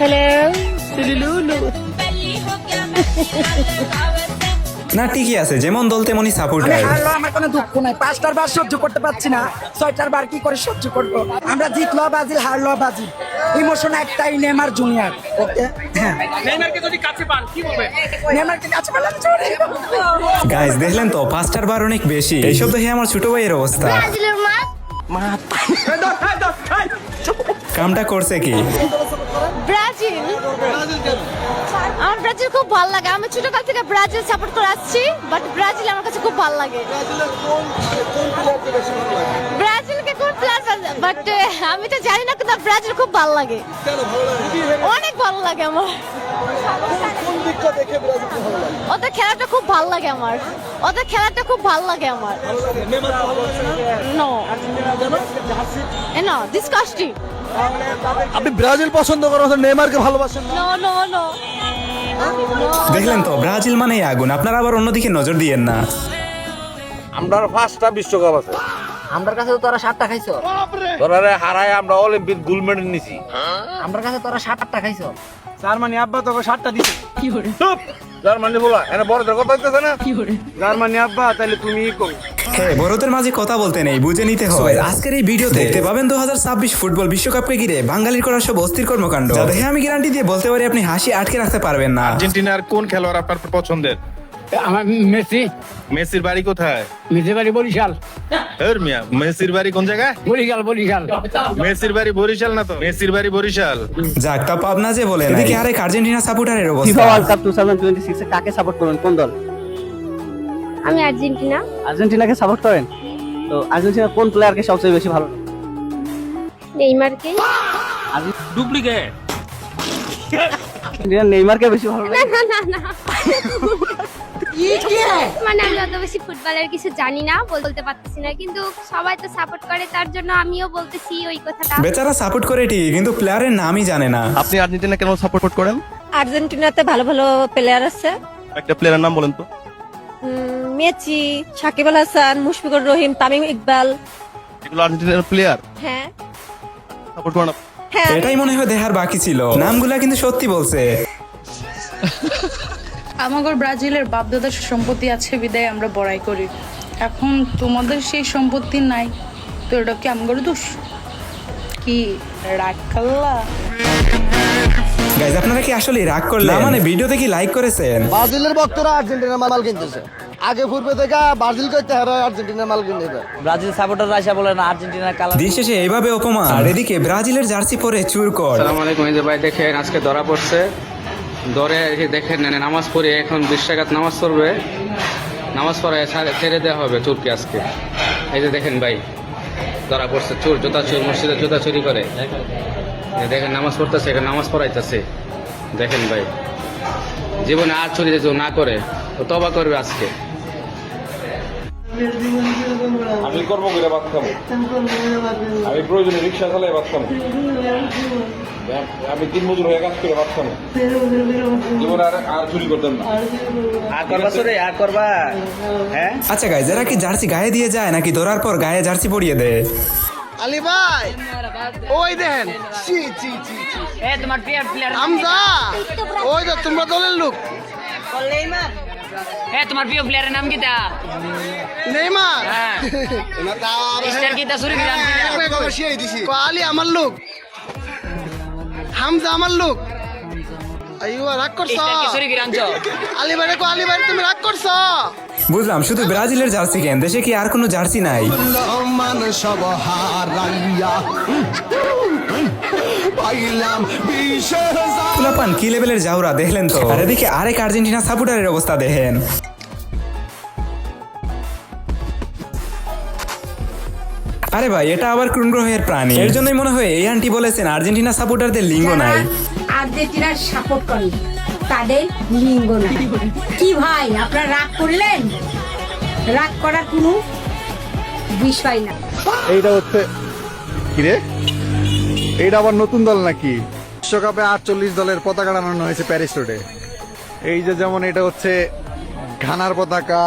Hello না ঠিকই আছে, যেমন দল তেমনই সাপোর্টার। হারলো আমার কোনো দুঃখ নাই, 5টার বার সহ্য করতে পারছি না, 6টার বার কি করে সহ্য করবো? আমরা জিতলো ব্রাজিল, হারলো ব্রাজিল, ইমোশন একটাই, নেইমার জুনিয়র। ওকে, হ্যাঁ, নেইমারকে যদি কাছে পান কি বলবেন? নেইমারকে কাছে পেলাম, চলে গাইস দেখলেন তো, 5টার বার অনেক বেশি। এইসব দেখে আমার ছোট ভাইয়ের অবস্থা। ব্রাজিলের মাঠ কামটা করছে কি? ব্রাজিল, আমার ব্রাজিল খুব ভালো লাগে। আমি ছোটকাল থেকে ব্রাজিল সাপোর্ট করে আসছি, বাট ব্রাজিল আমার কাছে খুব ভালো লাগে। ব্রাজিলকে কোন প্লেয়ার, বাট আমি তো জানি না, কিন্তু ব্রাজিল খুব ভালো লাগে, অনেক ভালো লাগে আমার। ওদের খেলাটা খুব ভালো লাগে আমার, ওদের খেলাটা খুব ভালো লাগে আমার। No no disgusting. আপনি ব্রাজিল পছন্দ করেন, নেইমারকে ভালোবাসেন? নো নো নো দেখলেন তো, ব্রাজিল মানেই আগুন। আপনারা আবার অন্যদিকে নজর দিয়েন না। আমরা 5টা বিশ্বকাপ আছে, আমার কাছে তো তোরা 7টা খাইছো, তোরা হারায় আমরা অলিম্পিক গোল্ড মেডেল নিছি। আমার কাছে তোরা 7টা খাইছো। জার্মানি আব্বা তোকে 7টা দিছে। চুপ! জার্মানি বলা এনে বড়দের কথা হইতেছে না। জার্মানি আব্বা, তাহলে তুমি কই? হ্যাঁ, বড়দের মাঝে কথা বলতে নেই, বুঝে নিতে হয়। আজকের এই ভিডিওতে দেখতে পাবেন 2026 ফুটবল বিশ্বকাপকে ঘিরে বাঙালির করা সব অস্থির কর্মকাণ্ড, যা দেখে আমি গ্যারান্টি দিয়ে বলতে পারি আপনি হাসি আটকে রাখতে পারবেন না। আর্জেন্টিনার কোন খেলোয়াড় আপনার পছন্দের? আমার মেসি। মেসির বাড়ি কোথায়? মেসির বাড়ি বরিশাল। এর মিয়া, মেসির বাড়ি কোন জায়গায়? বরিশাল বরিশাল। মেসির বাড়ি বরিশাল না তো, মেসির বাড়ি বরিশাল। যাক, তা পাবনা যে বলে না। এদিকে আরেক আর্জেন্টিনা সাপোর্টারের ফিফা অবস্থা। ওয়ার্ল্ড কাপ 2026 এ কাকে সাপোর্ট করবেন, কোন দল? আমি আর্জেন্টিনা। আর্জেন্টিনাকে সাপোর্ট করেন? তো আর্জেন্টিনার কোন প্লেয়ারকে সবচেয়ে বেশি ভালো লাগে? নেইমারকে। ডুপ্লিকেট। আর্জেন্টিনার নেইমারকে বেশি ভালো লাগে? না না না মানে আমি অত বেশি ফুটবলের কিছু জানি না, বলতে পারতেছি না, কিন্তু সবাই তো সাপোর্ট করে, তার জন্য আমিও বলতেছি ওই কথাটা। বেচারা সাপোর্ট করে ঠিক, কিন্তু প্লেয়ারের নামই জানে না। আপনি আর্জেন্টিনা কেন সাপোর্ট করেন? আর্জেন্টিনাতে ভালো ভালো প্লেয়ার আছে, একটা প্লেয়ারের নাম বলেন তো। মেসি, সাকিব আল হাসান, মুশফিকুর রহিম, তামিম ইকবাল। এগুলো আর্জেন্টিনার প্লেয়ার, হ্যাঁ সাপোর্ট করেন? হ্যাঁ এটাই মনে হয় দেখার বাকি ছিল। নামগুলা কিন্তু সত্যি বলছে। আমাদের ব্রাজিলের বাপদাদার সম্পত্তি আছে বিদায় আমরা বড়াই করি, এখন তোমাদের সেই সম্পত্তি নাই, তো এটা কি আমার দোষ? কি রাগ করলা? গাইজ আপনারা কি আসলে রাগ করলেন? না মানে ভিডিওতে কি লাইক করেছেন? ব্রাজিলের ভক্তরা আর্জেন্টিনার মাল কিনতেছে, আগে পূর্বে থেকে ব্রাজিল করতে হারা আর্জেন্টিনার মাল কিনতে। ব্রাজিল সাপোর্টাররা এসে বলে না আর্জেন্টিনার কালার। দিন শেষে এইভাবে অপমান, আর এদিকে ব্রাজিলের জার্সি পরে চুরকট। আসসালামু আলাইকুম। এই যে ভাই দেখেন, আজকে ধরা পড়ছে, ধরে দেখেন নামাজ পড়ে, এখন 20 টাকাত নামাজ পড়বে, নামাজ পড়ায় ছেড়ে দেওয়া হবে চুরকে আজকে। এই যে দেখেন ভাই, ধরা পড়ছে চোর, জুতা চোর, মসজিদে জুতা চুরি করে। এই দেখেন নামাজ পড়তেছে, এখানে নামাজ পড়াইতেছে। দেখেন ভাই, জীবনে আর চুরি যে না করে তো তওবা করবে আজকে। আমি কর্ম করে ভাত খাবো, আমি প্রয়োজনে রিক্সা চালাই ভাত খাবো, আমি 3 মজুর হয়ে কাজ করে ভাত খাবো, জীবনে আর চুরি করতাম না। আর করবা সরে, আর করবা? হ্যাঁ আচ্ছা গাইজ, এরা কি জার্সি গায়ে দিয়ে যায় নাকি ধরার পর গায়ে জার্সি পরিয়ে দেয়? আলী ভাই, ওই দেন, চি চি চি চি, এ তোমার প্লেয়ার হামজা, ওই তো তোমরা দলের লোক। নেইমার। এ তোমার প্রিয় প্লেয়ারের নাম কিটা? নেইমার, হ্যাঁ স্টার কিটা শুরু করে আলী আমার লোক, হামজা আমার লোক। আইও রাগ করছ? স্টার কি শুরু করে আনছো? আলী ভাই কো, আলী ভাই তুমি রাগ করছ? বুঝলাম, শুধু ব্রাজিলের জার্সি কেন, দেশে কি আর কোনো জার্সি নাই? ফুলাপান কি লেভেলের জাউরা দেখলেন তো। আর এদিকে আরেক আর্জেন্টিনা সাপোর্টারের অবস্থা দেখেন। আরে ভাই, এটা আবার কোন গ্রহের প্রাণী? এর জন্যই মনে হয় এই আন্টি বলেছেন আর্জেন্টিনা সাপোর্টারদের লিঙ্গ নাই। আর্জেন্টিনার সাপোর্ট করেন, তাদের লিঙ্গ নাই। কি ভাই আপনারা রাগ করলেন? রাগ করার কোনো বিষয় না। এইটা হচ্ছে কি রে? এইটা আবার নতুন দল নাকি? বিশ্বকাপে 48 দলের পতাকা টানানো হয়েছে প্যারিস রোডে। এই যে যেমন এটা হচ্ছে ঘানার পতাকা,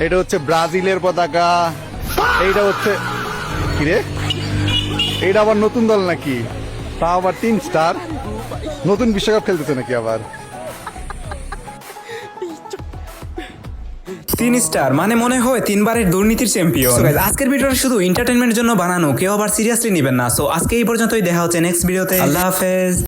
এটা হচ্ছে ব্রাজিলের পতাকা, এইটা হচ্ছে কি রে? এইটা আবার নতুন দল নাকি? তা আবার 3 স্টার। নতুন বিশ্বকাপ খেলতেছে নাকি আবার? 3 স্টার মানে মনে হয় 3 বারের দুর্নীতির চ্যাম্পিয়ন। সো গাইস আজকের ভিডিওটা শুধু এন্টারটেইনমেন্টের জন্য বানানো, কেউ আবার সিরিয়াসলি নেবেন না। সো আজকে এই পর্যন্তই, দেখা হচ্ছে নেক্সট ভিডিওতে। আল্লাহ হাফেজ।